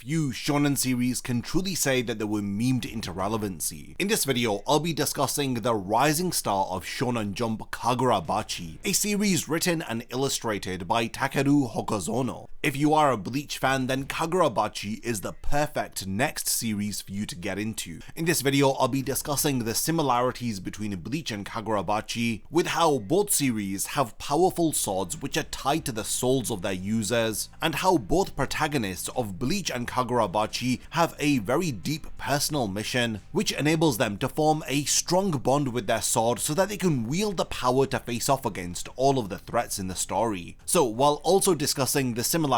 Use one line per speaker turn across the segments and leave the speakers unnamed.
few shonen series can truly say that they were memed into relevancy. In this video, I'll be discussing the rising star of Shonen Jump, Kagurabachi, a series written and illustrated by Takeru Hokazono. If you are a Bleach fan, then Kagurabachi is the perfect next series for you to get into. In this video, I'll be discussing the similarities between Bleach and Kagurabachi, with how both series have powerful swords which are tied to the souls of their users, and how both protagonists of Bleach and Kagurabachi have a very deep personal mission, which enables them to form a strong bond with their sword so that they can wield the power to face off against all of the threats in the story. So while also discussing the similarities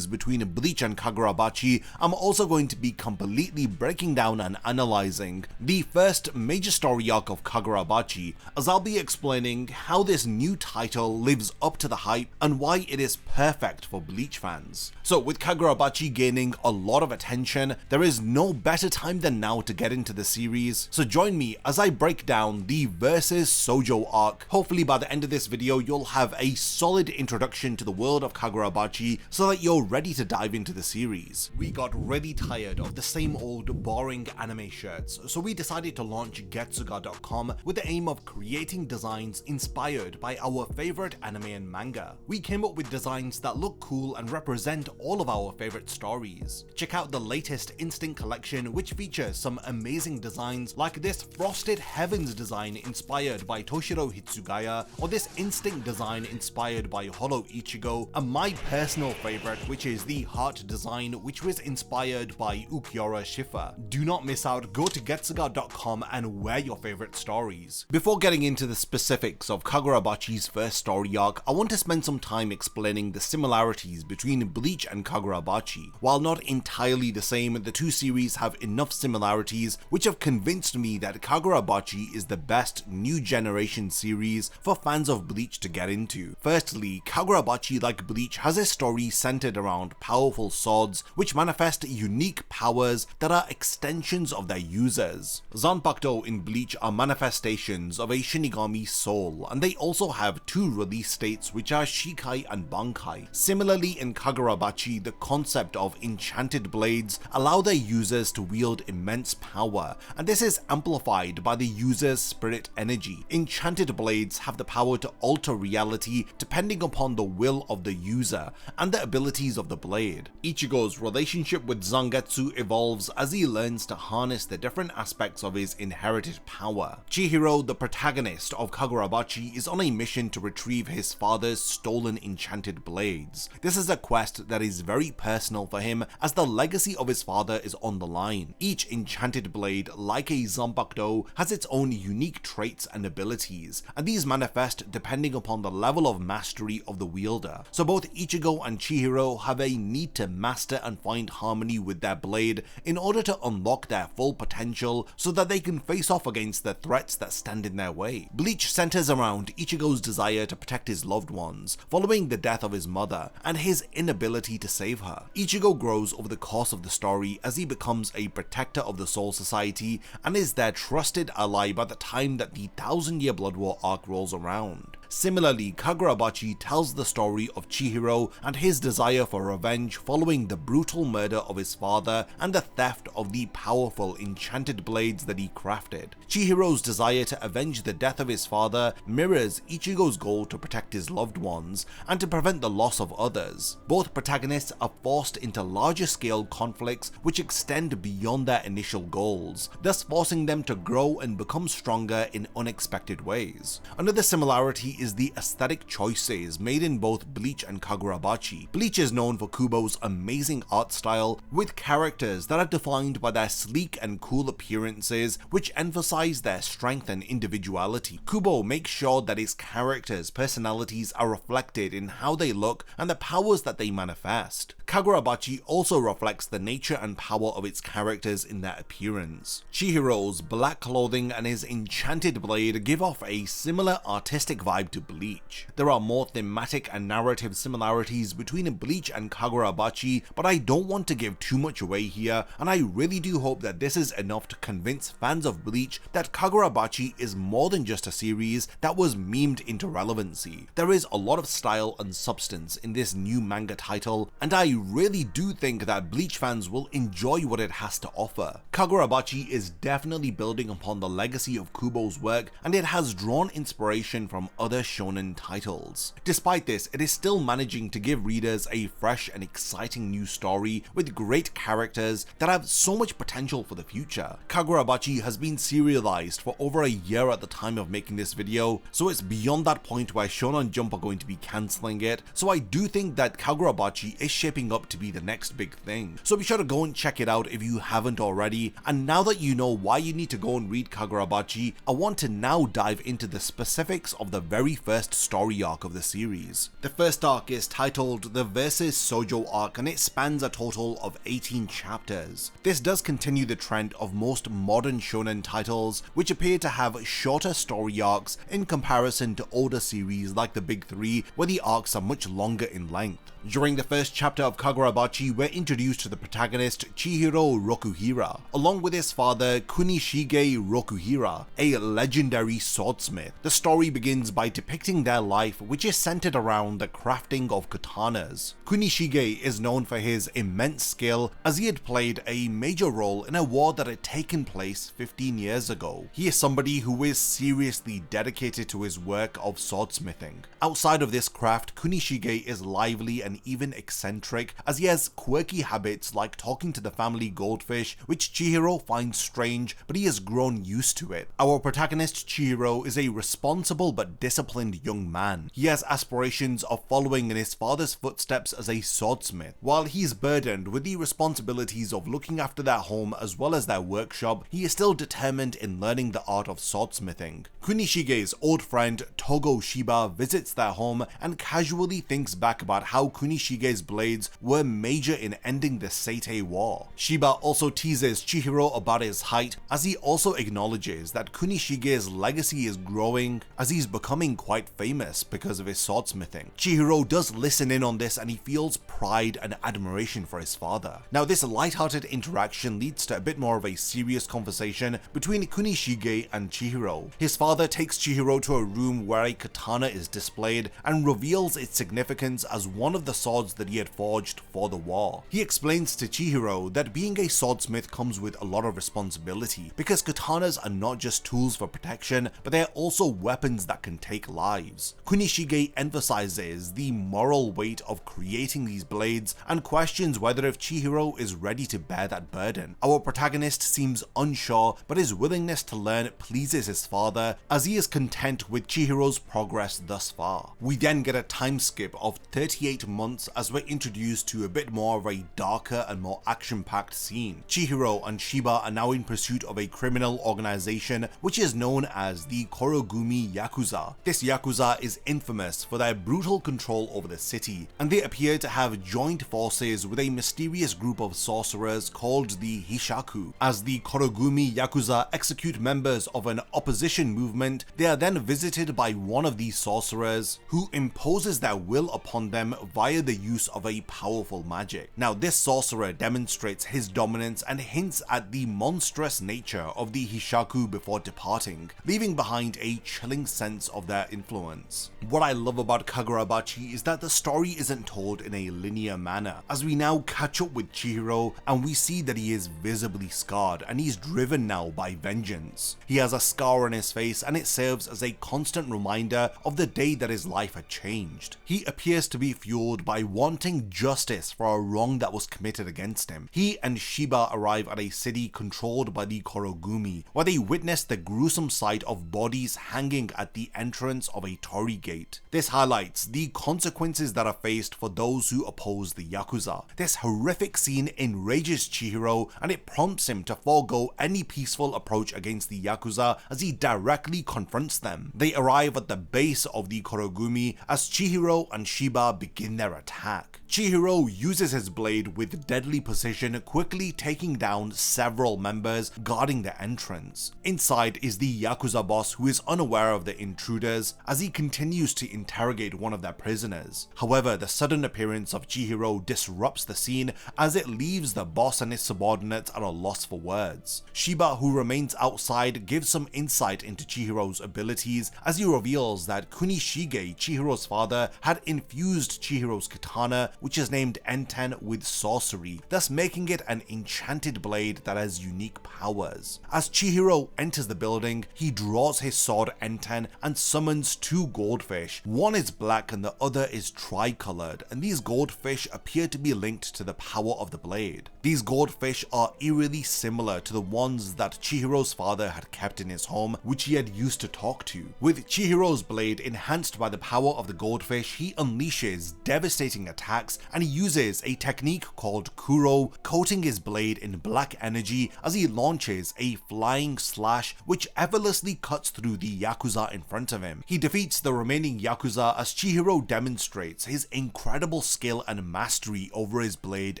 between Bleach and Kagurabachi, I'm also going to be completely breaking down and analysing the first major story arc of Kagurabachi, as I'll be explaining how this new title lives up to the hype and why it is perfect for Bleach fans. So with Kagurabachi gaining a lot of attention, there is no better time than now to get into the series, so join me as I break down the Versus Sojo arc. Hopefully by the end of this video you'll have a solid introduction to the world of Kagurabachi so that you're ready to dive into the series. We got really tired of the same old boring anime shirts, so we decided to launch Getsuga.com with the aim of creating designs inspired by our favorite anime and manga. We came up with designs that look cool and represent all of our favorite stories. Check out the latest Instinct collection, which features some amazing designs like this Frosted Heavens design inspired by Toshiro Hitsugaya, or this Instinct design inspired by Holo Ichigo, and my personal favorite, which is the Heart design, which was inspired by Ukiura Shifa. Do not miss out, go to Getsuga.com and wear your favorite stories. Before getting into the specifics of Kagurabachi's first story arc, I want to spend some time explaining the similarities between Bleach and Kagurabachi. While not entirely the same, the two series have enough similarities which have convinced me that Kagurabachi is the best new generation series for fans of Bleach to get into. Firstly, Kagurabachi, like Bleach, has a story centered around powerful swords which manifest unique powers that are extensions of their users. Zanpakuto in Bleach are manifestations of a Shinigami soul, and they also have two release states which are Shikai and Bankai. Similarly, in Kagurabachi, the concept of enchanted blades allow their users to wield immense power, and this is amplified by the user's spirit energy. Enchanted blades have the power to alter reality depending upon the will of the user and the abilities of the blade. Ichigo's relationship with Zangetsu evolves as he learns to harness the different aspects of his inherited power. Chihiro, the protagonist of Kagurabachi, is on a mission to retrieve his father's stolen enchanted blades. This is a quest that is very personal for him, as the legacy of his father is on the line. Each enchanted blade, like a Zanpakuto, has its own unique traits and abilities, and these manifest depending upon the level of mastery of the wielder. So both Ichigo and Chihiro have a need to master and find harmony with their blade in order to unlock their full potential so that they can face off against the threats that stand in their way. Bleach centers around Ichigo's desire to protect his loved ones following the death of his mother and his inability to save her. Ichigo grows over the course of the story as he becomes a protector of the Soul Society and is their trusted ally by the time that the 1000-year Blood War arc rolls around. Similarly, Kagurabachi tells the story of Chihiro and his desire for revenge following the brutal murder of his father and the theft of the powerful enchanted blades that he crafted. Chihiro's desire to avenge the death of his father mirrors Ichigo's goal to protect his loved ones and to prevent the loss of others. Both protagonists are forced into larger scale conflicts which extend beyond their initial goals, thus forcing them to grow and become stronger in unexpected ways. Another similarity is the aesthetic choices made in both Bleach and Kagurabachi. Bleach is known for Kubo's amazing art style, with characters that are defined by their sleek and cool appearances which emphasize their strength and individuality. Kubo makes sure that his characters' personalities are reflected in how they look and the powers that they manifest. Kagurabachi also reflects the nature and power of its characters in their appearance. Chihiro's black clothing and his enchanted blade give off a similar artistic vibe to Bleach. There are more thematic and narrative similarities between Bleach and Kagurabachi, but I don't want to give too much away here, and I really do hope that this is enough to convince fans of Bleach that Kagurabachi is more than just a series that was memed into relevancy. There is a lot of style and substance in this new manga title, and I really do think that Bleach fans will enjoy what it has to offer. Kagurabachi is definitely building upon the legacy of Kubo's work, and it has drawn inspiration from other shonen titles. Despite this, it is still managing to give readers a fresh and exciting new story with great characters that have so much potential for the future. Kagurabachi has been serialized for over a year at the time of making this video, so it's beyond that point where Shonen Jump are going to be cancelling it, so I do think that Kagurabachi is shaping up to be the next big thing. So be sure to go and check it out if you haven't already, and now that you know why you need to go and read Kagurabachi, I want to now dive into the specifics of the very first story arc of the series. The first arc is titled the Versus Sojo arc, and it spans a total of 18 chapters. This does continue the trend of most modern shonen titles, which appear to have shorter story arcs in comparison to older series like the Big Three, where the arcs are much longer in length. During the first chapter of Kagurabachi, we're introduced to the protagonist Chihiro Rokuhira, along with his father Kunishige Rokuhira, a legendary swordsmith. The story begins by depicting their life, which is centered around the crafting of katanas. Kunishige is known for his immense skill, as he had played a major role in a war that had taken place 15 years ago. He is somebody who is seriously dedicated to his work of swordsmithing. Outside of this craft, Kunishige is lively and even eccentric, as he has quirky habits like talking to the family goldfish, which Chihiro finds strange, but he has grown used to it. Our protagonist Chihiro is a responsible but disciplined young man. He has aspirations of following in his father's footsteps as a swordsmith. While he is burdened with the responsibilities of looking after their home as well as their workshop, he is still determined in learning the art of swordsmithing. Kunishige's old friend Togo Shiba visits their home and casually thinks back about how Kunishige's blades were major in ending the Seitei War. Shiba also teases Chihiro about his height, as he also acknowledges that Kunishige's legacy is growing, as he's becoming quite famous because of his swordsmithing. Chihiro does listen in on this, and he feels pride and admiration for his father. Now, this light-hearted interaction leads to a bit more of a serious conversation between Kunishige and Chihiro. His father takes Chihiro to a room where a katana is displayed and reveals its significance as one of the swords that he had forged for the war. He explains to Chihiro that being a swordsmith comes with a lot of responsibility, because katanas are not just tools for protection, but they are also weapons that can take lives. Kunishige emphasizes the moral weight of creating these blades and questions whether if Chihiro is ready to bear that burden. Our protagonist seems unsure, but his willingness to learn pleases his father, as he is content with Chihiro's progress thus far. We then get a time skip of 38 months as we're introduced to a bit more of a darker and more action-packed scene. Chihiro and Shiba are now in pursuit of a criminal organization which is known as the Korogumi Yakuza. This Yakuza is infamous for their brutal control over the city, and they appear to have joined forces with a mysterious group of sorcerers called the Hishaku. As the Korogumi Yakuza execute members of an opposition movement, they are then visited by one of these sorcerers who imposes their will upon them via the use of a powerful magic. Now, this sorcerer demonstrates his dominance and hints at the monstrous nature of the Hishaku before departing, leaving behind a chilling sense of their influence. What I love about Kagurabachi is that the story isn't told in a linear manner, as we now catch up with Chihiro and we see that he is visibly scarred and he's driven now by vengeance. He has a scar on his face, and it serves as a constant reminder of the day that his life had changed. He appears to be fueled by wanting justice for a wrong that was committed against him. He and Shiba arrive at a city controlled by the Korogumi, where they witness the gruesome sight of bodies hanging at the entrance of a torii gate. This highlights the consequences that are faced for those who oppose the Yakuza. This horrific scene enrages Chihiro, and it prompts him to forego any peaceful approach against the Yakuza as he directly confronts them. They arrive at the base of the Korogumi as Chihiro and Shiba begin their attack. Chihiro uses his blade with deadly precision, quickly taking down several members guarding the entrance. Inside is the Yakuza boss, who is unaware of the intruders as he continues to interrogate one of their prisoners. However, the sudden appearance of Chihiro disrupts the scene as it leaves the boss and his subordinates at a loss for words. Shiba, who remains outside, gives some insight into Chihiro's abilities as he reveals that Kunishige, Chihiro's father, had infused Chihiro Chihiro's katana, which is named Enten with sorcery, thus making it an enchanted blade that has unique powers. As Chihiro enters the building, he draws his sword Enten and summons two goldfish. One is black and the other is tricolored, and these goldfish appear to be linked to the power of the blade. These goldfish are eerily similar to the ones that Chihiro's father had kept in his home, which he had used to talk to. With Chihiro's blade enhanced by the power of the goldfish, he unleashes devastating attacks, and he uses a technique called Kuro, coating his blade in black energy as he launches a flying slash which effortlessly cuts through the Yakuza in front of him. He defeats the remaining Yakuza as Chihiro demonstrates his incredible skill and mastery over his blade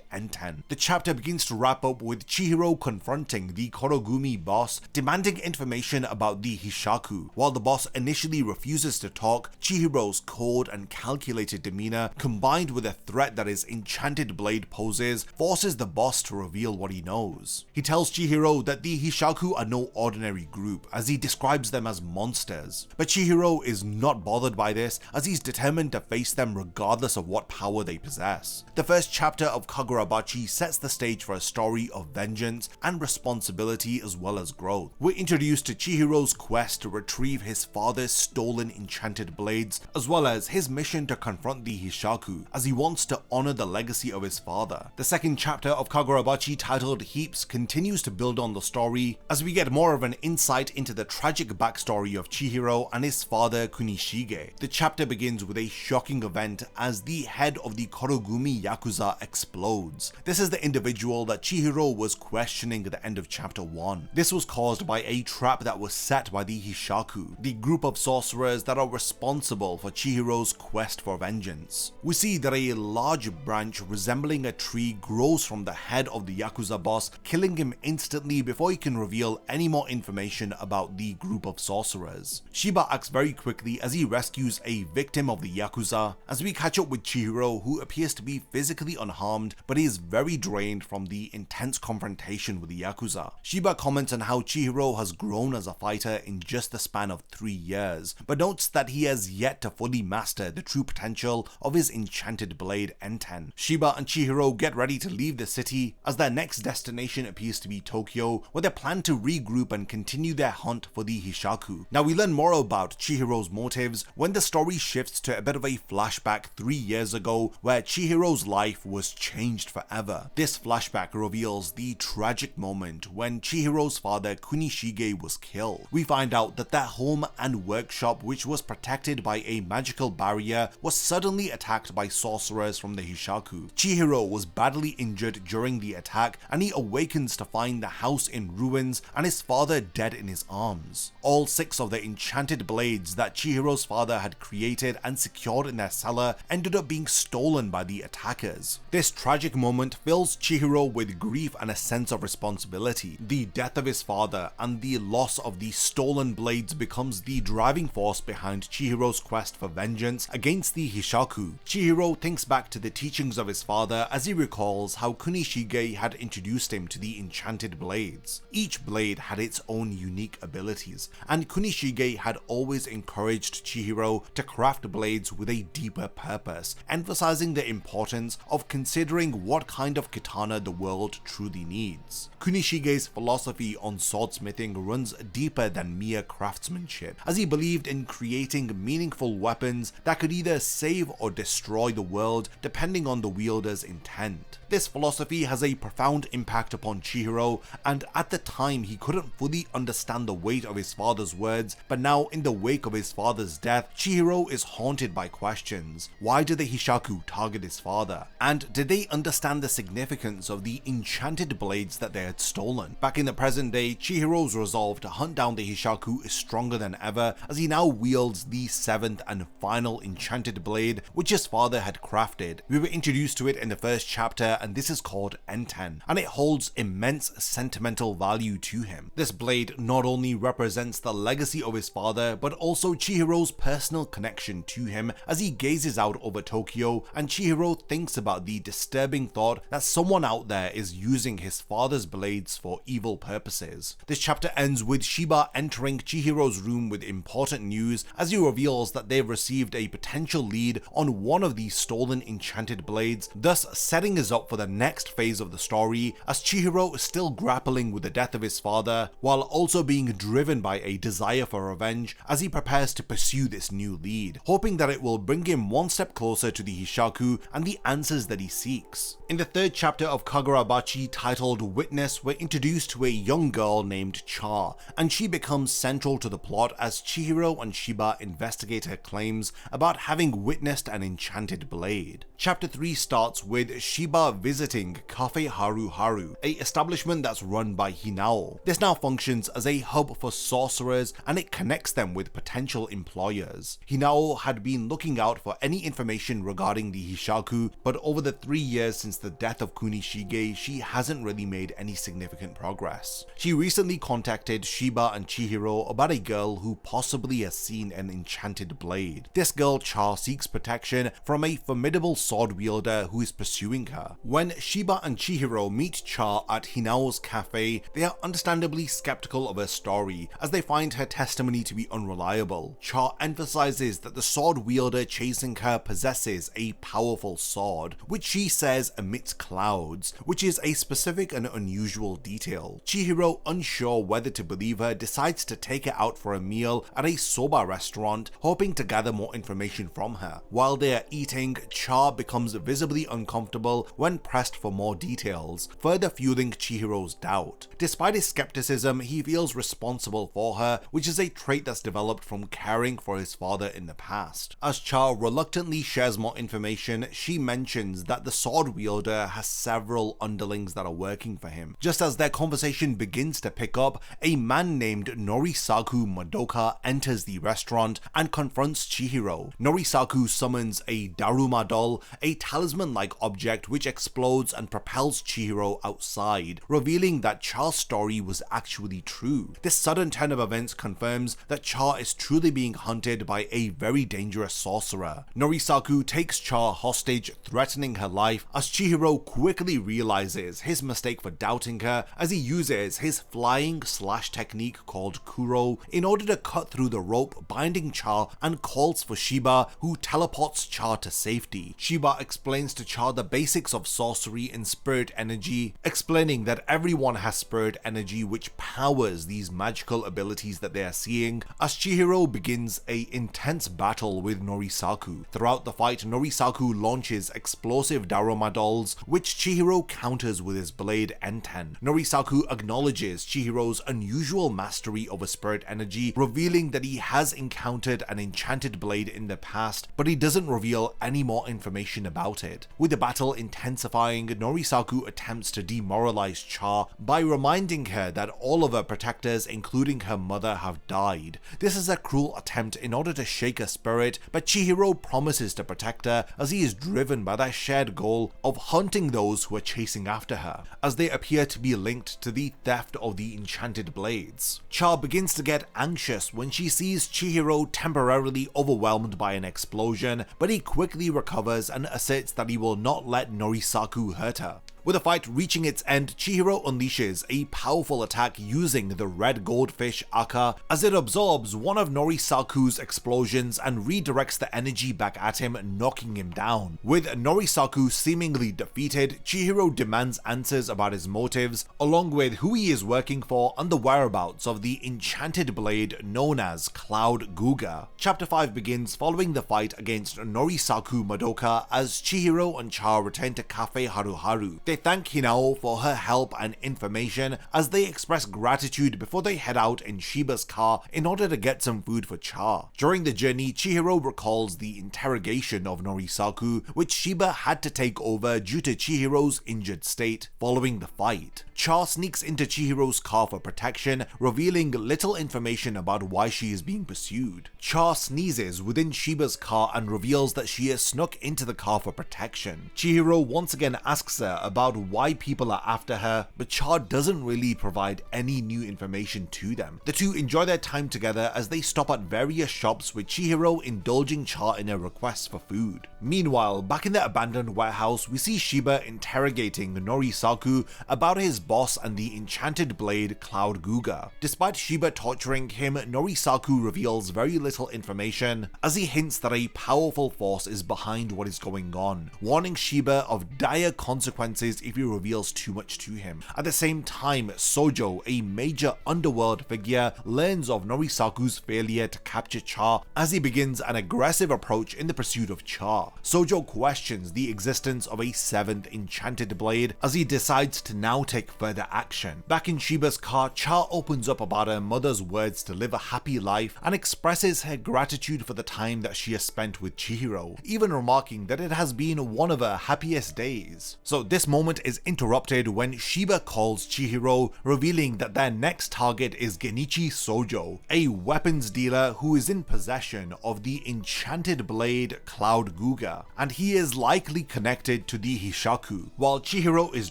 Enten. The chapter begins to wrap up with Chihiro confronting the Korogumi boss, demanding information about the Hishaku. While the boss initially refuses to talk, Chihiro's cold and calculated demeanor, combined with a threat that his enchanted blade poses, forces the boss to reveal what he knows. He tells Chihiro that the Hishaku are no ordinary group, as he describes them as monsters. But Chihiro is not bothered by this, as he's determined to face them regardless of what power they possess. The first chapter of Kagurabachi sets the stage for a story of vengeance and responsibility as well as growth. We're introduced to Chihiro's quest to retrieve his father's stolen enchanted blades, as well as his mission to confront the Hishaku, as he wants to honor the legacy of his father. The second chapter of Kagurabachi, titled Heaps, continues to build on the story, as we get more of an insight into the tragic backstory of Chihiro and his father Kunishige. The chapter begins with a shocking event as the head of the Korogumi Yakuza explodes. This is the individual that Chihiro was questioning at the end of chapter 1. This was caused by a trap that was set by the Hishaku, the group of sorcerers that are responsible for Chihiro's quest for vengeance. We see that a large branch resembling a tree grows from the head of the Yakuza boss, killing him instantly before he can reveal any more information about the group of sorcerers. Shiba acts very quickly as he rescues a victim of the Yakuza, as we catch up with Chihiro, who appears to be physically unharmed, but he is very drained from the intense confrontation with the Yakuza. Shiba comments on how Chihiro has grown as a fighter in just the span of 3 years, but notes that he has yet to fully master the true potential of his enchanted blade Enten. Shiba and Chihiro get ready to leave the city, as their next destination appears to be Tokyo, where they plan to regroup and continue their hunt for the Hishaku. Now we learn more about Chihiro's motives when the story shifts to a bit of a flashback 3 years ago, where Chihiro's life was changed forever. This flashback reveals the tragic moment when Chihiro's father Kunishige was killed. We find out that their home and workshop, which was protected by a magical barrier, was suddenly attacked by sorcerers from the Hishaku. Chihiro was badly injured during the attack, and he awakens to find the house in ruins and his father dead in his arms. All 6 of the enchanted blades that Chihiro's father had created and secured in their cellar ended up being stolen by the attackers. This tragic moment fills Chihiro with grief and a sense of responsibility. The death of his father and the loss of the stolen blades becomes the driving force behind Chihiro's quest for vengeance against the Hishaku. Chihiro thinks back to the teachings of his father as he recalls how Kunishige had introduced him to the enchanted blades. Each blade had its own unique abilities, and Kunishige had always encouraged Chihiro to craft blades with a deeper purpose, emphasizing the importance of considering what kind of katana the world truly needs. Kunishige's philosophy on swordsmithing runs deeper than mere craftsmanship, as he believed in creating meaningful weapons that could either save or destroy the world depending on the wielder's intent. This philosophy has a profound impact upon Chihiro, and at the time he couldn't fully understand the weight of his father's words, but now in the wake of his father's death, Chihiro is haunted by questions. Why did the Hishaku target his father? And did they understand the significance of the enchanted blades that they had stolen? Back in the present day, Chihiro's resolve to hunt down the Hishaku is stronger than ever, as he now wields the 7th and final enchanted blade which his father had crafted. We were introduced to it in the first chapter, and this is called Enten, and it holds immense sentimental value to him. This blade not only represents the legacy of his father, but also Chihiro's personal connection to him as he gazes out over Tokyo, and Chihiro thinks about the disturbing thought that someone out there is using his father's blades for evil purposes. This chapter ends with Shiba entering Chihiro's room with important news, as he reveals that they've received a potential lead on one one of these stolen enchanted blades, thus setting us up for the next phase of the story as Chihiro is still grappling with the death of his father, while also being driven by a desire for revenge as he prepares to pursue this new lead, hoping that it will bring him one step closer to the Hishaku and the answers that he seeks. In the third chapter of Kagurabachi, titled Witness, we're introduced to a young girl named Cha, and she becomes central to the plot as Chihiro and Shiba investigate her claims about having witnessed an enchanted blade. Chapter 3 starts with Shiba visiting Cafe Haru Haru, a establishment that's run by Hinao. This now functions as a hub for sorcerers and it connects them with potential employers. Hinao had been looking out for any information regarding the Hishaku, but over the 3 years since the death of Kunishige, she hasn't really made any significant progress. She recently contacted Shiba and Chihiro about a girl who possibly has seen an enchanted blade. This girl Cha seeks protection from a formidable sword wielder who is pursuing her. When Shiba and Chihiro meet Cha at Hinao's cafe, they are understandably skeptical of her story as they find her testimony to be unreliable. Cha emphasizes that the sword wielder chasing her possesses a powerful sword, which she says emits clouds, which is a specific and unusual detail. Chihiro, unsure whether to believe her, decides to take her out for a meal at a soba restaurant, hoping to gather more information from her. While they are eating, Cha becomes visibly uncomfortable when pressed for more details, further fueling Chihiro's doubt. Despite his skepticism, he feels responsible for her, which is a trait that's developed from caring for his father in the past. As Cha reluctantly shares more information, she mentions that the sword wielder has several underlings that are working for him. Just as their conversation begins to pick up, a man named Norisaku Madoka enters the restaurant and confronts Chihiro. Norisaku summons a Daruma doll, a talisman-like object which explodes and propels Chihiro outside, revealing that Cha's story was actually true. This sudden turn of events confirms that Cha is truly being hunted by a very dangerous sorcerer. Norisaku takes Cha hostage, threatening her life, as Chihiro quickly realizes his mistake for doubting her as he uses his flying slash technique called Kuro in order to cut through the rope binding Cha and calls for Shiba, who teleports Cha to safety. Shiba explains to Cha the basics of sorcery and spirit energy, explaining that everyone has spirit energy which powers these magical abilities that they are seeing, as Chihiro begins an intense battle with Norisaku. Throughout the fight, Norisaku launches explosive Daruma dolls, which Chihiro counters with his blade Enten. Norisaku acknowledges Chihiro's unusual mastery over spirit energy, revealing that he has encountered an enchanted blade in the past, but he doesn't reveal any more information about it. With the battle intensifying, Norisaku attempts to demoralize Cha by reminding her that all of her protectors, including her mother, have died. This is a cruel attempt in order to shake her spirit, but Chihiro promises to protect her as he is driven by their shared goal of hunting those who are chasing after her, as they appear to be linked to the theft of the enchanted blades. Cha begins to get anxious when she sees Chihiro temporarily overwhelmed by an explosion, but he quickly recovers and asserts that he will not let Norisaku hurt her. With the fight reaching its end, Chihiro unleashes a powerful attack using the red goldfish Aka as it absorbs one of Norisaku's explosions and redirects the energy back at him, knocking him down. With Norisaku seemingly defeated, Chihiro demands answers about his motives, along with who he is working for and the whereabouts of the enchanted blade known as Cloud Guga. Chapter 5 begins following the fight against Norisaku Madoka as Chihiro and Cha return to Cafe Haru Haru. They thank Hinao for her help and information as they express gratitude before they head out in Shiba's car in order to get some food for Cha. During the journey, Chihiro recalls the interrogation of Norisaku, which Shiba had to take over due to Chihiro's injured state following the fight. Cha sneaks into Chihiro's car for protection, revealing little information about why she is being pursued. Cha sneezes within Shiba's car and reveals that she has snuck into the car for protection. Chihiro once again asks her about about why people are after her, but Cha doesn't really provide any new information to them. The two enjoy their time together as they stop at various shops, with Chihiro indulging Cha in a request for food. Meanwhile, back in the abandoned warehouse, we see Shiba interrogating Norisaku about his boss and the enchanted blade Cloud Guga. Despite Shiba torturing him, Norisaku reveals very little information, as he hints that a powerful force is behind what is going on, warning Shiba of dire consequences if he reveals too much to him. At the same time, Sojo, a major underworld figure, learns of Norisaku's failure to capture Cha as he begins an aggressive approach in the pursuit of Cha. Sojo questions the existence of a 7th enchanted blade as he decides to now take further action. Back in Shiba's car, Cha opens up about her mother's words to live a happy life and expresses her gratitude for the time that she has spent with Chihiro, even remarking that it has been one of her happiest days. So this moment is interrupted when Shiba calls Chihiro, revealing that their next target is Genichi Sojo, a weapons dealer who is in possession of the enchanted blade Cloud Guga, and he is likely connected to the Hishaku. While Chihiro is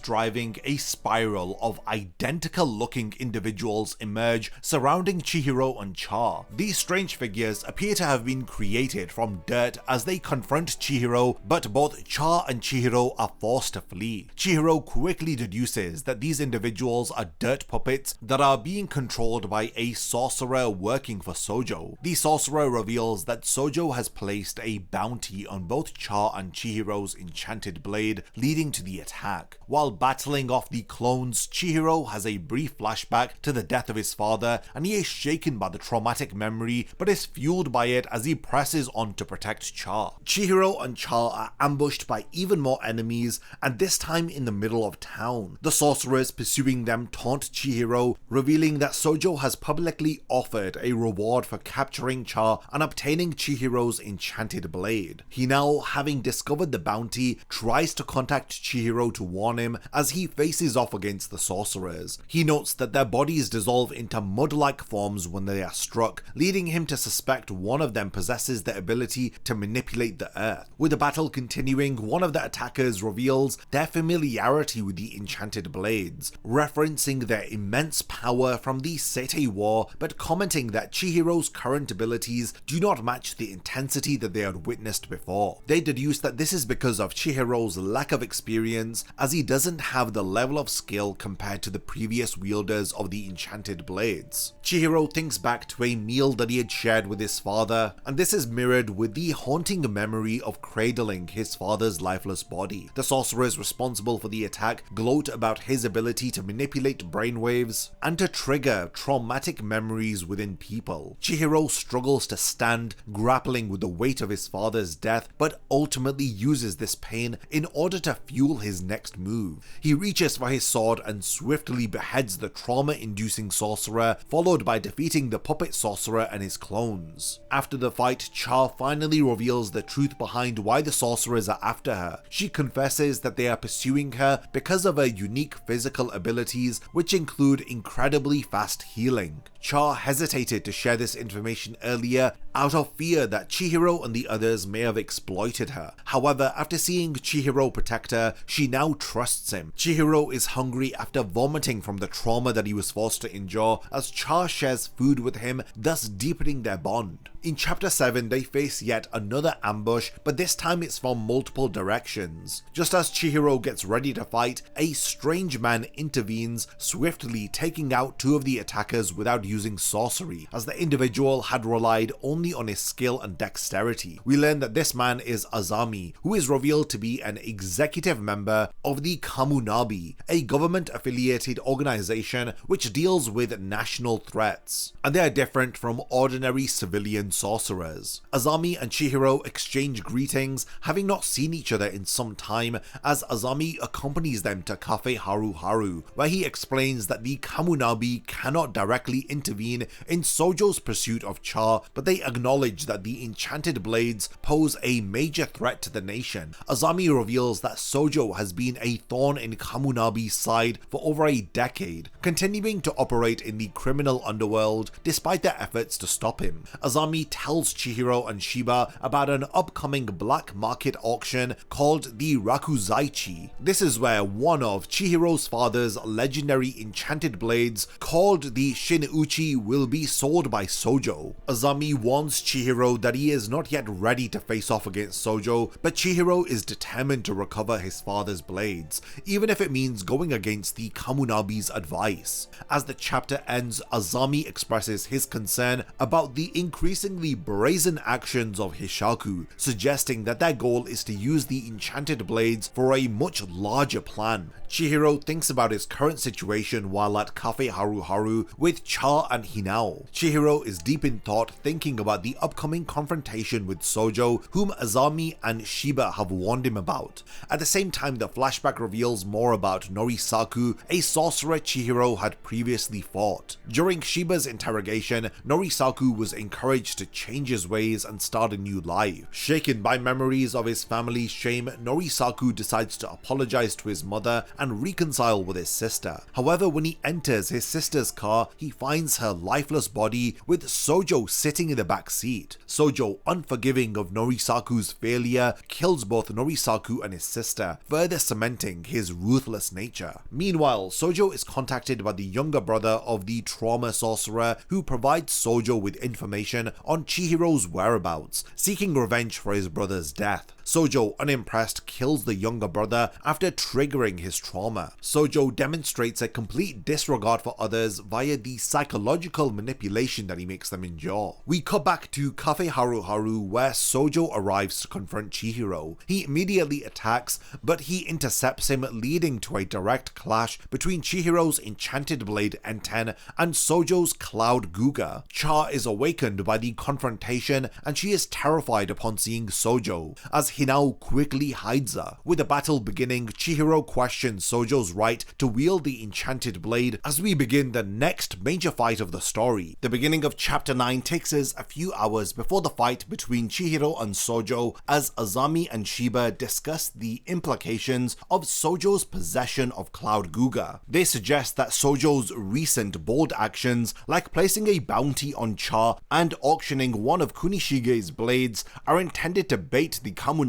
driving, a spiral of identical looking individuals emerge surrounding Chihiro and Cha. These strange figures appear to have been created from dirt as they confront Chihiro, but both Cha and Chihiro are forced to flee. Chihiro quickly deduces that these individuals are dirt puppets that are being controlled by a sorcerer working for Sojo. The sorcerer reveals that Sojo has placed a bounty on both Cha and Chihiro's enchanted blade, leading to the attack. While battling off the clones, Chihiro has a brief flashback to the death of his father, and he is shaken by the traumatic memory but is fueled by it as he presses on to protect Cha. Chihiro and Cha are ambushed by even more enemies, and this time in the middle of town. The sorcerers pursuing them taunt Chihiro, revealing that Sojo has publicly offered a reward for capturing Cha and obtaining Chihiro's enchanted blade. He now, having discovered the bounty, tries to contact Chihiro to warn him as he faces off against the sorcerers. He notes that their bodies dissolve into mud-like forms when they are struck, leading him to suspect one of them possesses the ability to manipulate the earth. With the battle continuing, one of the attackers reveals their familiarity with the enchanted blades, referencing their immense power from the Seitei War, but commenting that Chihiro's current abilities do not match the intensity that they had witnessed before. They deduce that this is because of Chihiro's lack of experience, as he doesn't have the level of skill compared to the previous wielders of the enchanted blades. Chihiro thinks back to a meal that he had shared with his father, and this is mirrored with the haunting memory of cradling his father's lifeless body. The sorcerers responsible for the attack gloat about his ability to manipulate brainwaves and to trigger traumatic memories within people. Chihiro struggles to stand, grappling with the weight of his father's death, but ultimately uses this pain in order to fuel his next move. He reaches for his sword and swiftly beheads the trauma-inducing sorcerer, followed by defeating the puppet sorcerer and his clones. After the fight, Cha finally reveals the truth behind why the sorcerers are after her. She confesses that they are pursuing her because of her unique physical abilities, which include incredibly fast healing. Cha hesitated to share this information earlier out of fear that Chihiro and the others may have exploited her. However, after seeing Chihiro protect her, she now trusts him. Chihiro is hungry after vomiting from the trauma that he was forced to endure, as Cha shares food with him, thus deepening their bond. In chapter 7, they face yet another ambush, but this time it's from multiple directions. Just as Chihiro gets ready to fight, a strange man intervenes, swiftly taking out two of the attackers without using sorcery, as the individual had relied only on his skill and dexterity. We learn that this man is Azami, who is revealed to be an executive member of the Kamunabi, a government-affiliated organization which deals with national threats, and they are different from ordinary civilian sorcerers. Azami and Chihiro exchange greetings, having not seen each other in some time, as Azami accompanies them to Cafe Haru Haru, where he explains that the Kamunabi cannot directly intervene in Sojo's pursuit of Cha, but they acknowledge that the enchanted blades pose a major threat to the nation. Azami reveals that Sojo has been a thorn in Kamunabi's side for over a decade, continuing to operate in the criminal underworld despite their efforts to stop him. Azami Azami tells Chihiro and Shiba about an upcoming black market auction called the Rakuzaichi. This is where one of Chihiro's father's legendary enchanted blades, called the Shin-uchi, will be sold by Sojo. Azami warns Chihiro that he is not yet ready to face off against Sojo, but Chihiro is determined to recover his father's blades, even if it means going against the Kamunabi's advice. As the chapter ends, Azami expresses his concern about the increasingly brazen actions of Hishaku, suggesting that their goal is to use the enchanted blades for a much larger plan. Chihiro thinks about his current situation while at Cafe Haruharu with Cha and Hinao. Chihiro is deep in thought, thinking about the upcoming confrontation with Sojo, whom Azami and Shiba have warned him about. At the same time, the flashback reveals more about Norisaku, a sorcerer Chihiro had previously fought. During Shiba's interrogation, Norisaku was encouraged to change his ways and start a new life. Shaken by memories of his family's shame, Norisaku decides to apologize to his mother and reconcile with his sister. However, when he enters his sister's car, he finds her lifeless body with Sojo sitting in the back seat. Sojo, unforgiving of Norisaku's failure, kills both Norisaku and his sister, further cementing his ruthless nature. Meanwhile, Sojo is contacted by the younger brother of the trauma sorcerer, who provides Sojo with information on Chihiro's whereabouts, seeking revenge for his brother's death. Sojo, unimpressed, kills the younger brother after triggering his trauma. Sojo demonstrates a complete disregard for others via the psychological manipulation that he makes them endure. We cut back to Cafe Haruharu, where Sojo arrives to confront Chihiro. He immediately attacks, but he intercepts him, leading to a direct clash between Chihiro's enchanted blade N10 and Sojo's Cloud Guga. Cha is awakened by the confrontation and she is terrified upon seeing Sojo, as Hinao quickly hides her. With the battle beginning, Chihiro questions Sojo's right to wield the enchanted blade as we begin the next major fight of the story. The beginning of chapter 9 takes us a few hours before the fight between Chihiro and Sojo, as Azami and Shiba discuss the implications of Sojo's possession of Cloud Guga. They suggest that Sojo's recent bold actions, like placing a bounty on Cha and auctioning one of Kunishige's blades, are intended to bait the Kamunabi,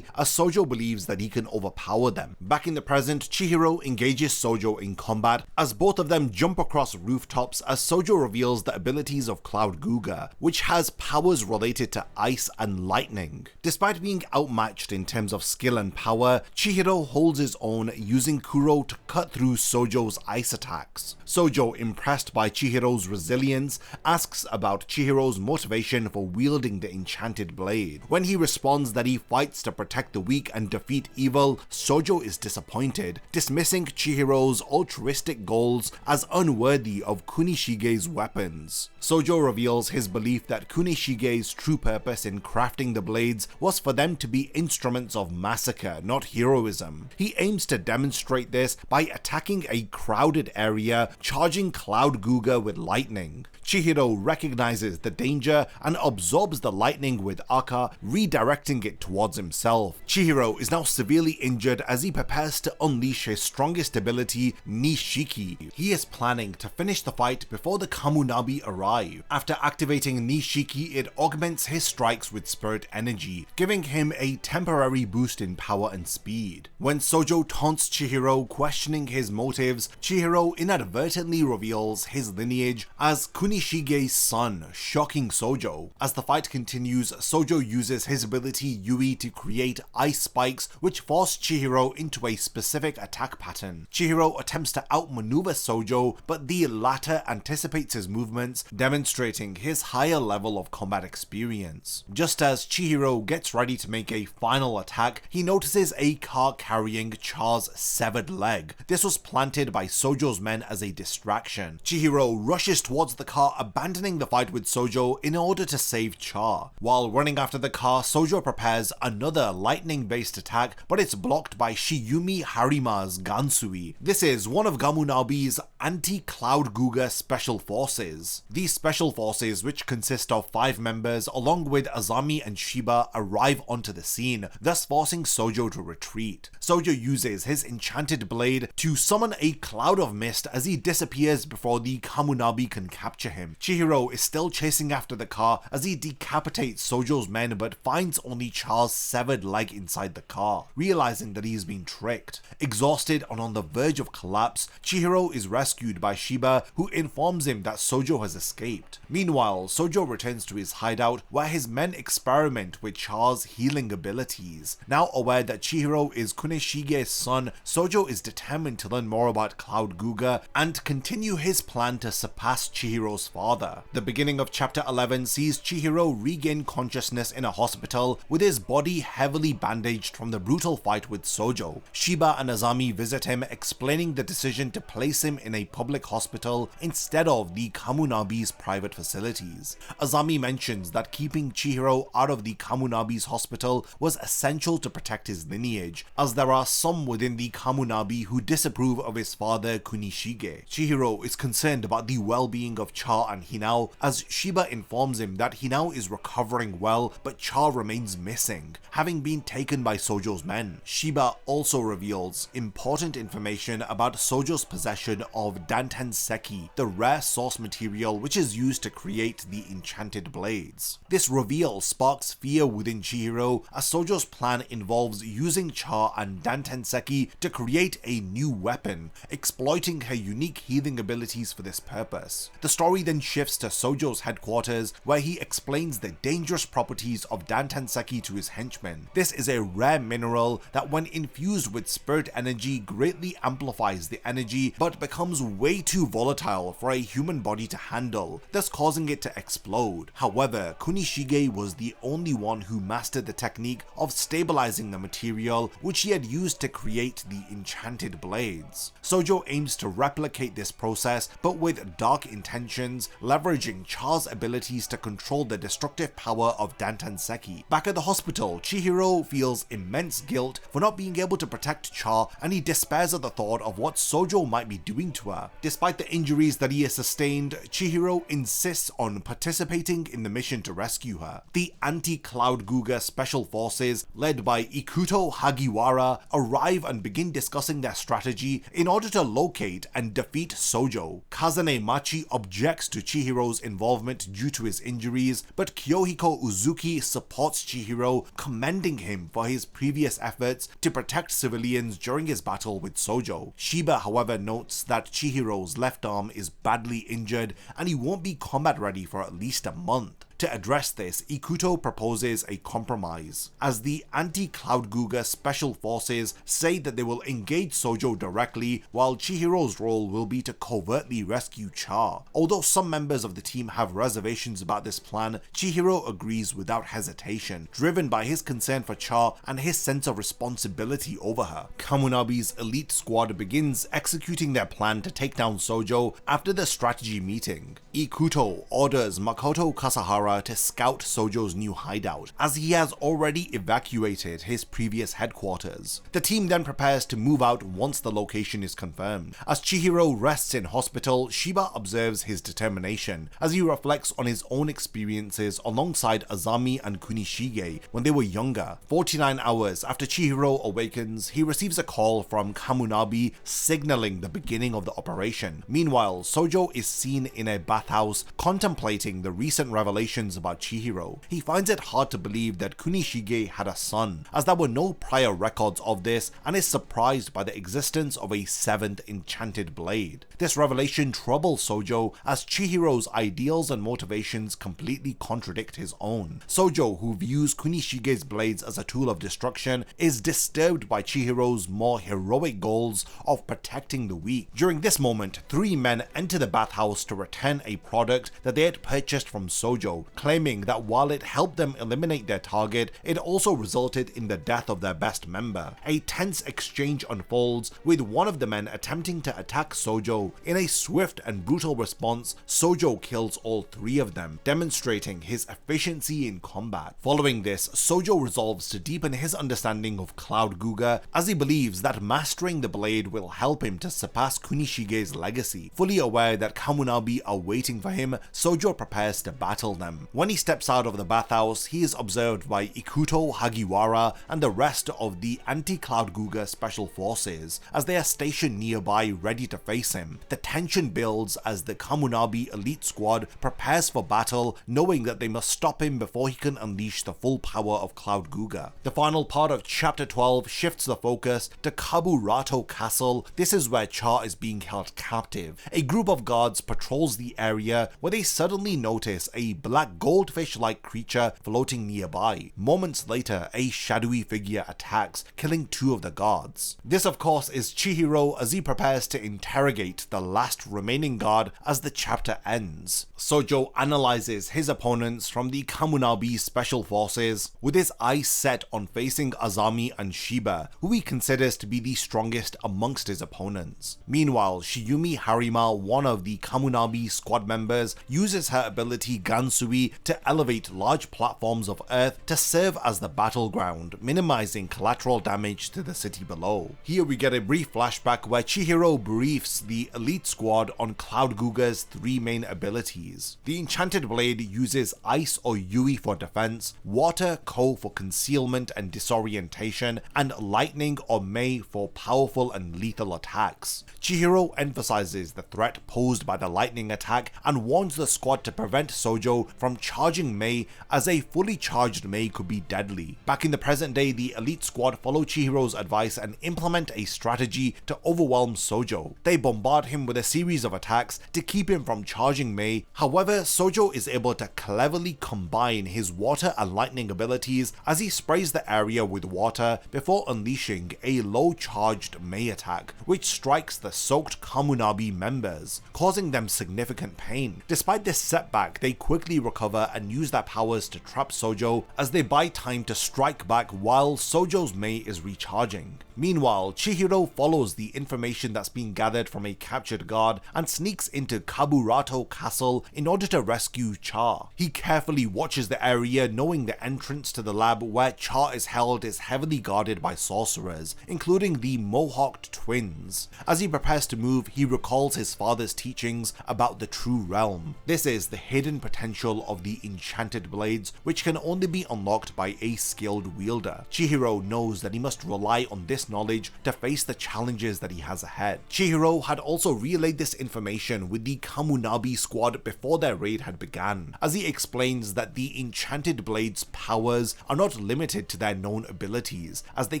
as Sojo believes that he can overpower them. Back in the present, Chihiro engages Sojo in combat as both of them jump across rooftops, as Sojo reveals the abilities of Cloud Guga, which has powers related to ice and lightning. Despite being outmatched in terms of skill and power, Chihiro holds his own, using Kuro to cut through Sojo's ice attacks. Sojo, impressed by Chihiro's resilience, asks about Chihiro's motivation for wielding the enchanted blade. When he responds that he fights to protect the weak and defeat evil, Sojo is disappointed, dismissing Chihiro's altruistic goals as unworthy of Kunishige's weapons. Sojo reveals his belief that Kunishige's true purpose in crafting the blades was for them to be instruments of massacre, not heroism. He aims to demonstrate this by attacking a crowded area, charging Cloud Guga with lightning. Chihiro recognizes the danger and absorbs the lightning with Aka, redirecting it towards himself. Chihiro is now severely injured as he prepares to unleash his strongest ability, Nishiki. He is planning to finish the fight before the Kamunabi arrive. After activating Nishiki, it augments his strikes with spirit energy, giving him a temporary boost in power and speed. When Sojo taunts Chihiro, questioning his motives, Chihiro inadvertently reveals his lineage as Kunishige's son, shocking Sojo. As the fight continues, Sojo uses his ability Yui to create ice spikes which force Chihiro into a specific attack pattern. Chihiro attempts to outmaneuver Sojo, but the latter anticipates his movements, demonstrating his higher level of combat experience. Just as Chihiro gets ready to make a final attack, he notices a car carrying Cha's severed leg. This was planted by Sojo's men as a distraction. Chihiro rushes towards the car, abandoning the fight with Sojo in order to save Cha. While running after the car, Sojo prepares another lightning-based attack, but it's blocked by Shiyumi Harima's Gansui. This is one of Gamunabi's anti-Cloud Guga special forces. These special forces, which consist of 5 members along with Azami and Shiba, arrive onto the scene, thus forcing Sojo to retreat. Sojo uses his enchanted blade to summon a cloud of mist as he disappears before the Kamunabi can capture him. him. Chihiro is still chasing after the car as he decapitates Sojo's men but finds only Char's severed leg inside the car, realizing that he has been tricked. Exhausted and on the verge of collapse, Chihiro is rescued by Shiba, who informs him that Sojo has escaped. Meanwhile, Sojo returns to his hideout where his men experiment with Char's healing abilities. Now aware that Chihiro is Kunishige's son, Sojo is determined to learn more about Cloud Guga and continue his plan to surpass Chihiro's father. The beginning of chapter 11 sees Chihiro regain consciousness in a hospital with his body heavily bandaged from the brutal fight with Sojo. Shiba and Azami visit him, explaining the decision to place him in a public hospital instead of the Kamunabi's private facilities. Azami mentions that keeping Chihiro out of the Kamunabi's hospital was essential to protect his lineage, as there are some within the Kamunabi who disapprove of his father Kunishige. Chihiro is concerned about the well-being of Cha and Hinao, as Shiba informs him that Hinao is recovering well but Cha remains missing, having been taken by Sojo's men. Shiba also reveals important information about Sojo's possession of Dantenseki, the rare source material which is used to create the enchanted blades. This reveal sparks fear within Chihiro, as Sojo's plan involves using Cha and Dantenseki to create a new weapon, exploiting her unique healing abilities for this purpose. The story then shifts to Sojo's headquarters, where he explains the dangerous properties of Dantenseki to his henchmen. This is a rare mineral that when infused with spirit energy greatly amplifies the energy but becomes way too volatile for a human body to handle, thus causing it to explode. However, Kunishige was the only one who mastered the technique of stabilizing the material which he had used to create the enchanted blades. Sojo aims to replicate this process but with dark intentions, leveraging Cha's abilities to control the destructive power of Dantenseki. Back at the hospital, Chihiro feels immense guilt for not being able to protect Cha, and he despairs at the thought of what Sojo might be doing to her. Despite the injuries that he has sustained, Chihiro insists on participating in the mission to rescue her. The anti-Cloud Guga special forces, led by Ikuto Hagiwara, arrive and begin discussing their strategy in order to locate and defeat Sojo. Kazane Machi objects to Chihiro's involvement due to his injuries, but Kyohiko Uzuki supports Chihiro, commending him for his previous efforts to protect civilians during his battle with Sojo. Shiba, however, notes that Chihiro's left arm is badly injured and he won't be combat ready for at least a month. To address this, Ikuto proposes a compromise, as the anti-Cloud Guga special forces say that they will engage Sojo directly, while Chihiro's role will be to covertly rescue Cha. Although some members of the team have reservations about this plan, Chihiro agrees without hesitation, driven by his concern for Cha and his sense of responsibility over her. Kamunabi's elite squad begins executing their plan to take down Sojo after the strategy meeting. Ikuto orders Makoto Kasahara to scout Sojo's new hideout, as he has already evacuated his previous headquarters. The team then prepares to move out once the location is confirmed. As Chihiro rests in hospital, Shiba observes his determination, as he reflects on his own experiences alongside Azami and Kunishige when they were younger. 49 hours after Chihiro awakens, he receives a call from Kamunabi signaling the beginning of the operation. Meanwhile, Sojo is seen in a bathhouse contemplating the recent revelations about Chihiro. He finds it hard to believe that Kunishige had a son, as there were no prior records of this, and is surprised by the existence of a 7th enchanted blade. This revelation troubles Sojo, as Chihiro's ideals and motivations completely contradict his own. Sojo, who views Kunishige's blades as a tool of destruction, is disturbed by Chihiro's more heroic goals of protecting the weak. During this moment, 3 men enter the bathhouse to return a product that they had purchased from Sojo, claiming that while it helped them eliminate their target, it also resulted in the death of their best member. A tense exchange unfolds, with one of the men attempting to attack Sojo. In a swift and brutal response, Sojo kills all 3 of them, demonstrating his efficiency in combat. Following this, Sojo resolves to deepen his understanding of Cloud Guga, as he believes that mastering the blade will help him to surpass Kunishige's legacy. Fully aware that Kamunabi are waiting for him, Sojo prepares to battle them. him. When he steps out of the bathhouse, he is observed by Ikuto Hagiwara and the rest of the anti-Cloud Guga special forces as they are stationed nearby ready to face him. The tension builds as the Kamunabi elite squad prepares for battle, knowing that they must stop him before he can unleash the full power of Cloud Guga. The final part of chapter 12 shifts the focus to Kagurabachi Castle. This is where Char is being held captive. A group of guards patrols the area where they suddenly notice a black goldfish-like creature floating nearby. Moments later, a shadowy figure attacks, killing 2 of the guards. This of course is Chihiro as he prepares to interrogate the last remaining guard as the chapter ends. Sojo analyzes his opponents from the Kamunabi special forces, with his eyes set on facing Azami and Shiba, who he considers to be the strongest amongst his opponents. Meanwhile, Shiyumi Harima, one of the Kamunabi squad members, uses her ability Gansui to elevate large platforms of earth to serve as the battleground, minimizing collateral damage to the city below. Here we get a brief flashback where Chihiro briefs the elite squad on Cloud Guga's 3 main abilities. The enchanted blade uses ice or Yui for defense, water Ko for concealment and disorientation, and lightning or Mei for powerful and lethal attacks. Chihiro emphasizes the threat posed by the lightning attack and warns the squad to prevent Sojo from charging Mei, as a fully charged Mei could be deadly. Back in the present day, the elite squad follow Chihiro's advice and implement a strategy to overwhelm Sojo. They bombard him with a series of attacks to keep him from charging Mei. However, Sojo is able to cleverly combine his water and lightning abilities as he sprays the area with water before unleashing a low charged Mei attack, which strikes the soaked Kamunabi members, causing them significant pain. Despite this setback, they quickly recover and use their powers to trap Sojo as they buy time to strike back while Sojo's Mei is recharging. Meanwhile, Chihiro follows the information that's been gathered from a captured guard and sneaks into Kagurabachi Castle in order to rescue Char. He carefully watches the area, knowing the entrance to the lab where Char is held is heavily guarded by sorcerers, including the Mohawked twins. As he prepares to move, he recalls his father's teachings about the true realm. This is the hidden potential of the enchanted blades, which can only be unlocked by a skilled wielder. Chihiro knows that he must rely on this knowledge to face the challenges that he has ahead. Chihiro had also relayed this information with the Kamunabi squad before their raid had begun, as he explains that the enchanted blades' powers are not limited to their known abilities, as they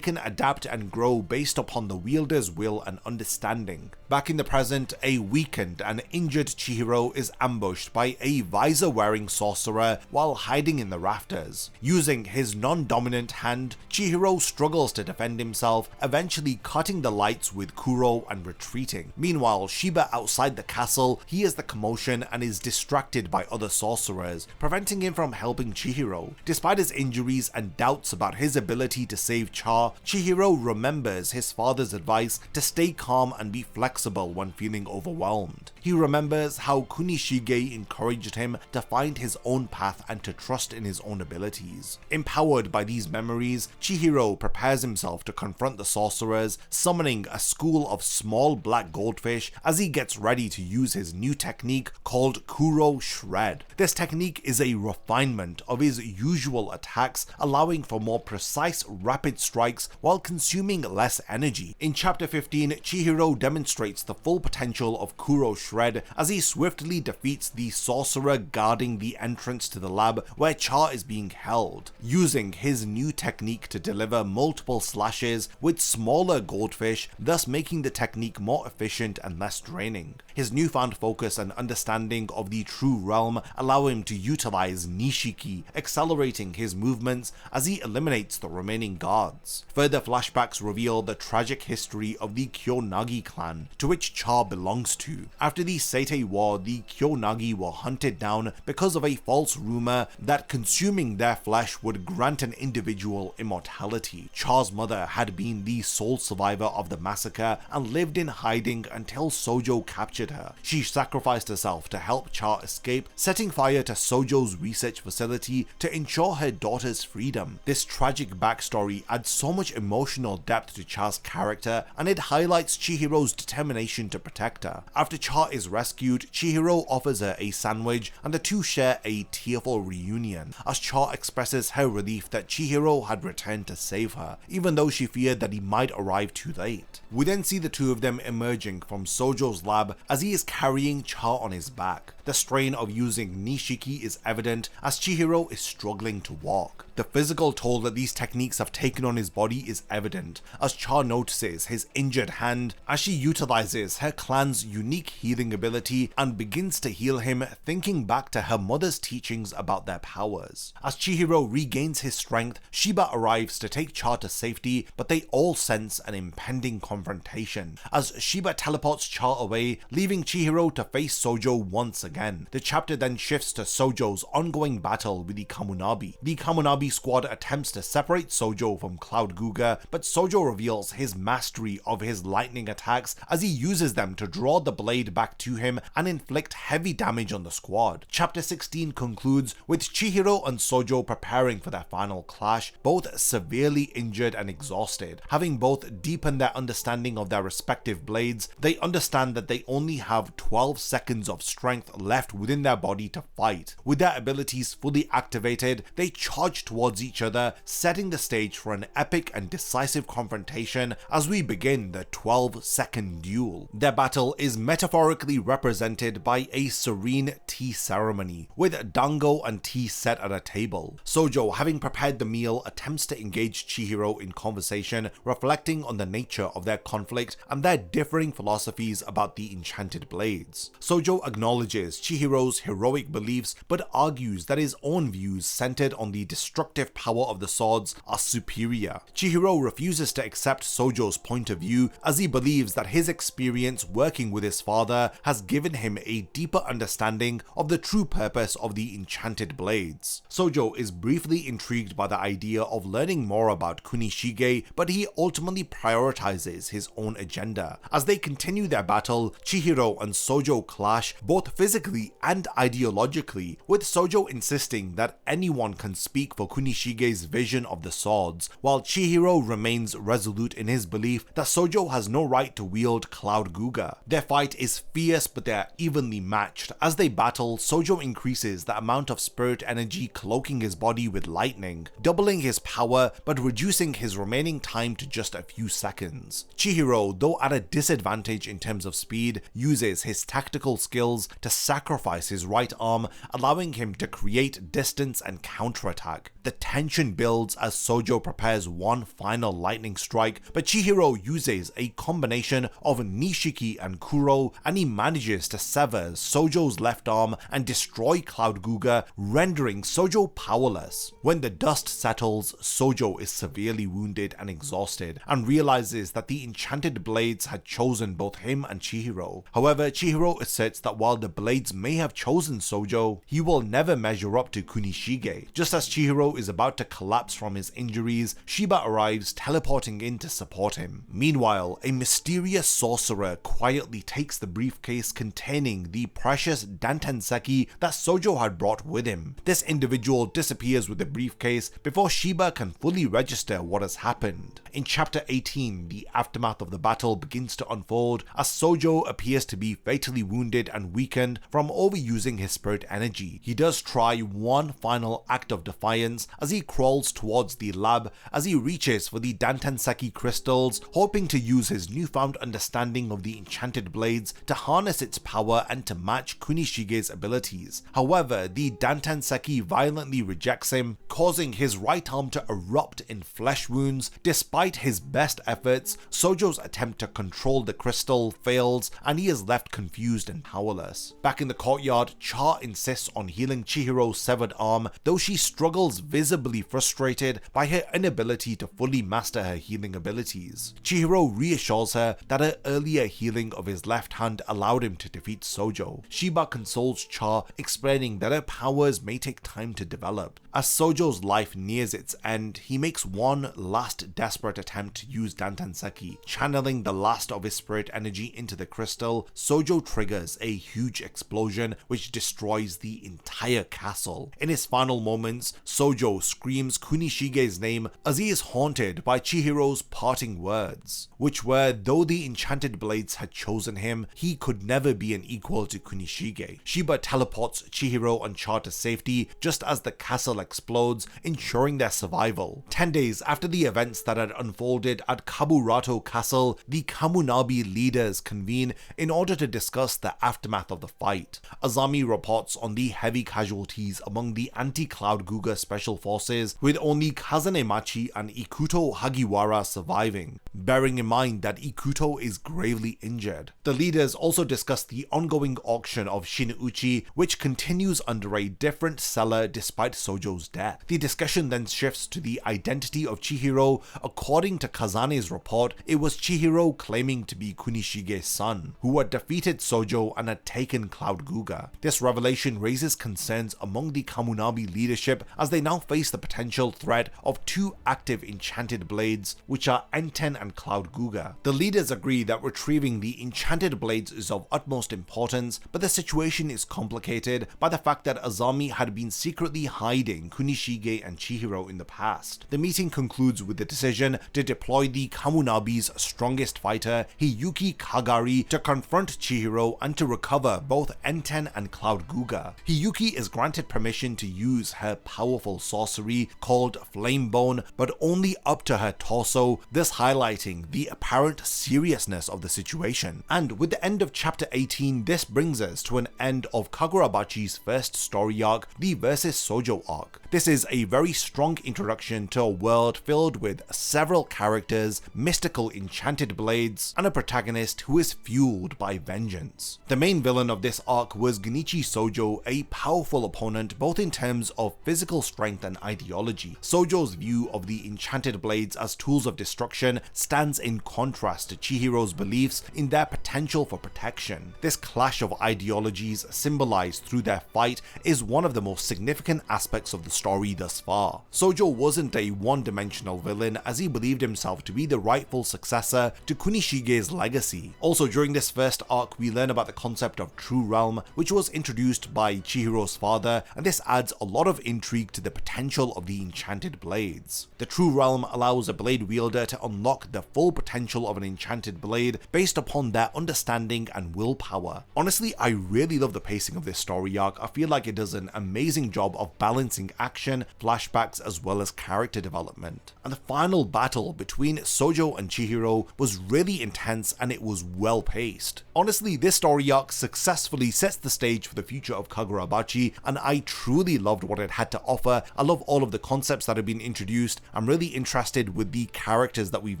can adapt and grow based upon the wielder's will and understanding. Back in the present, a weakened and injured Chihiro is ambushed by a visor-wearing sorcerer while hiding in the rafters. Using his non-dominant hand, Chihiro struggles to defend himself, eventually cutting the lights with Kuro and retreating. Meanwhile, Shiba outside the castle hears the commotion and is distracted by other sorcerers, preventing him from helping Chihiro. Despite his injuries and doubts about his ability to save Char, Chihiro remembers his father's advice to stay calm and be flexible when feeling overwhelmed. He remembers how Kunishige encouraged him to find his own path and to trust in his own abilities. Empowered by these memories, Chihiro prepares himself to confront the sorcerers, summoning a school of small black goldfish as he gets ready to use his new technique called Kuro Shred. This technique is a refinement of his usual attacks, allowing for more precise, rapid strikes while consuming less energy. In chapter 15, Chihiro demonstrates the full potential of Kuro Shred as he swiftly defeats the sorcerer guarding the entrance to the lab where Char is being held, using his new technique to deliver multiple slashes with smaller goldfish, thus making the technique more efficient and less draining. His newfound focus and understanding of the true realm allow him to utilize Nishiki, accelerating his movements as he eliminates the remaining guards. Further flashbacks reveal the tragic history of the Kyonagi clan, to which Char belongs to. After the Seitei War, the Kyonagi were hunted down because of a false rumor that consuming their flesh would grant an individual immortality. Char's mother had been the sole survivor of the massacre and lived in hiding until Sojo captured her. She sacrificed herself to help Char escape, setting fire to Sojo's research facility to ensure her daughter's freedom. This tragic backstory adds so much emotional depth to Char's character, and it highlights Chihiro's determination to protect her. After Char is rescued, Chihiro offers her a sandwich and the two share a tearful reunion as Cha expresses her relief that Chihiro had returned to save her, even though she feared that he might arrive too late. We then see the two of them emerging from Sojo's lab as he is carrying Cha on his back. The strain of using Nishiki is evident as Chihiro is struggling to walk. The physical toll that these techniques have taken on his body is evident as Cha notices his injured hand as she utilizes her clan's unique healing ability and begins to heal him, thinking back to her mother's teachings about their powers. As Chihiro regains his strength, Shiba arrives to take Cha to safety, but they all sense an impending confrontation as Shiba teleports Cha away, leaving Chihiro to face Sojo once again. The chapter then shifts to Sojo's ongoing battle with the Kamunabi. The Kamunabi squad attempts to separate Sojo from Cloud Guga, but Sojo reveals his mastery of his lightning attacks as he uses them to draw the blade back to him and inflict heavy damage on the squad. Chapter 16 concludes with Chihiro and Sojo preparing for their final clash, both severely injured and exhausted. Having both deepened their understanding of their respective blades, they understand that they only have 12 seconds of strength left within their body to fight. With their abilities fully activated, they charge towards each other, setting the stage for an epic and decisive confrontation as we begin the 12-second duel. Their battle is metaphorically represented by a serene tea ceremony, with dango and tea set at a table. Sojo, having prepared the meal, attempts to engage Chihiro in conversation, reflecting on the nature of their conflict and their differing philosophies about the enchanted blades. Sojo acknowledges Chihiro's heroic beliefs, but argues that his own views centered on the destructive power of the swords are superior. Chihiro refuses to accept Sojo's point of view as he believes that his experience working with his father has given him a deeper understanding of the true purpose of the enchanted blades. Sojo is briefly intrigued by the idea of learning more about Kunishige, but he ultimately prioritizes his own agenda. As they continue their battle, Chihiro and Sojo clash both physically and ideologically, with Sojo insisting that anyone can speak for Kunishige's vision of the swords, while Chihiro remains resolute in his belief that Sojo has no right to wield Cloud Guga. Their fight is fierce, but they are evenly matched. As they battle, Sojo increases the amount of spirit energy cloaking his body with lightning, doubling his power but reducing his remaining time to just a few seconds. Chihiro, though at a disadvantage in terms of speed, uses his tactical skills to sacrifice his right arm, allowing him to create distance and counterattack. The tension builds as Sojo prepares one final lightning strike, but Chihiro uses a combination of Nishiki and Kuro, and he manages to sever Sojo's left arm and destroy Cloud Guga, rendering Sojo powerless. When the dust settles, Sojo is severely wounded and exhausted, and realizes that the enchanted blades had chosen both him and Chihiro. However, Chihiro asserts that while the blades may have chosen Sojo, he will never measure up to Kunishige. Just as Chihiro is about to collapse from his injuries, Shiba arrives, teleporting in to support him. Meanwhile, a mysterious sorcerer quietly takes the briefcase containing the precious Dantenseki that Sojo had brought with him. This individual disappears with the briefcase before Shiba can fully register what has happened. In chapter 18, the aftermath of the battle begins to unfold as Sojo appears to be fatally wounded and weakened from overusing his spirit energy. He does try one final act of defiance as he crawls towards the lab as he reaches for the Dantenseki crystals, hoping to use his newfound understanding of the enchanted blades to harness its power and to match Kunishige's abilities. However, the Dantenseki violently rejects him, causing his right arm to erupt in flesh wounds. Despite his best efforts, Sojo's attempt to control the crystal fails and he is left confused and powerless. Back in the courtyard, Cha insists on healing Chihiro's severed arm, though she struggles visibly frustrated by her inability to fully master her healing abilities. Chihiro reassures her that her earlier healing of his left hand allowed him to defeat Sojo. Shiba consoles Cha, explaining that her powers may take time to develop. As Sojo Sojo's life nears its end, he makes one last desperate attempt to use Dantanseki. Channeling the last of his spirit energy into the crystal, Sojo triggers a huge explosion which destroys the entire castle. In his final moments, Sojo screams Kunishige's name as he is haunted by Chihiro's parting words, which were, though the enchanted blades had chosen him, he could never be an equal to Kunishige. Shiba teleports Chihiro and Char to safety just as the castle explodes, ensuring their survival. 10 days after the events that had unfolded at Kaburato Castle, the Kamunabi leaders convene in order to discuss the aftermath of the fight. Azami reports on the heavy casualties among the anti-Cloud Guga special forces, with only Kazanemachi and Ikuto Hagiwara surviving, bearing in mind that Ikuto is gravely injured. The leaders also discuss the ongoing auction of Shin-uchi, which continues under a different seller despite Sojo's death. The discussion then shifts to the identity of Chihiro. According to Kazane's report, it was Chihiro claiming to be Kunishige's son, who had defeated Sojo and had taken Cloud Guga. This revelation raises concerns among the Kamunabi leadership as they now face the potential threat of two active enchanted blades, which are Enten and Cloud Guga. The leaders agree that retrieving the enchanted blades is of utmost importance, but the situation is complicated by the fact that Azami had been secretly hiding Kunishige and Chihiro in the past. The meeting concludes with the decision to deploy the Kamunabi's strongest fighter, Hiyuki Kagari, to confront Chihiro and to recover both Enten and Cloud Guga. Hiyuki is granted permission to use her powerful sorcery called Flame Bone, but only up to her torso, thus highlighting the apparent seriousness of the situation. And with the end of chapter 18, this brings us to an end of Kagurabachi's first story arc, the Versus Sojo arc. This is a very strong introduction to a world filled with several characters, mystical enchanted blades, and a protagonist who is fueled by vengeance. The main villain of this arc was Genichi Sojo, a powerful opponent both in terms of physical strength and ideology. Sojo's view of the enchanted blades as tools of destruction stands in contrast to Chihiro's beliefs in their potential for protection. This clash of ideologies symbolized through their fight is one of the most significant aspects of the story thus far. Sojo wasn't a one-dimensional villain, as he believed himself to be the rightful successor to Kunishige's legacy. Also, during this first arc, we learn about the concept of True Realm, which was introduced by Chihiro's father, and this adds a lot of intrigue to the potential of the enchanted blades. The True Realm allows a blade wielder to unlock the full potential of an enchanted blade based upon their understanding and willpower. Honestly, I really love the pacing of this story arc. I feel like it does an amazing job of balancing action, flashbacks, as well as character development. And the final battle between Sojo and Chihiro was really intense and it was well paced. Honestly, this story arc successfully sets the stage for the future of Kagurabachi, and I truly loved what it had to offer. I love all of the concepts that have been introduced. I'm really interested with the characters that we've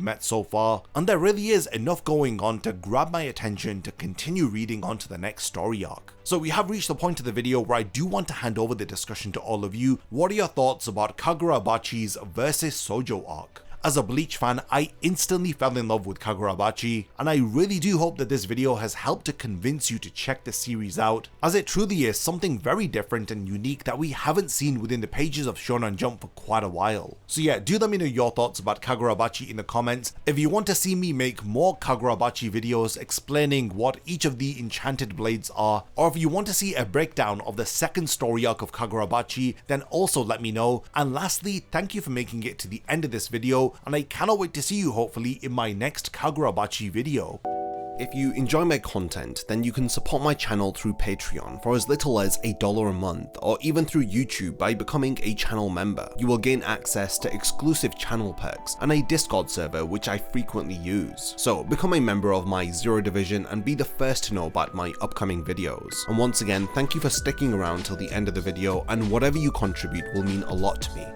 met so far, and there really is enough going on to grab my attention to continue reading on to the next story arc. So we have reached the point of the video where I do want to hand over the discussion to all of you. What are your thoughts about Kagurabachi's Versus Sojo arc? As a Bleach fan, I instantly fell in love with Kagurabachi, and I really do hope that this video has helped to convince you to check the series out, as it truly is something very different and unique that we haven't seen within the pages of Shonen Jump for quite a while. So yeah, do let me know your thoughts about Kagurabachi in the comments. If you want to see me make more Kagurabachi videos explaining what each of the enchanted blades are, or if you want to see a breakdown of the second story arc of Kagurabachi, then also let me know. And lastly, thank you for making it to the end of this video, and I cannot wait to see you hopefully in my next Kagurabachi video. If you enjoy my content, then you can support my channel through Patreon for as little as $1 a month, or even through YouTube by becoming a channel member. You will gain access to exclusive channel perks and a Discord server which I frequently use. So become a member of my Zero Division and be the first to know about my upcoming videos. And once again, thank you for sticking around till the end of the video, and whatever you contribute will mean a lot to me.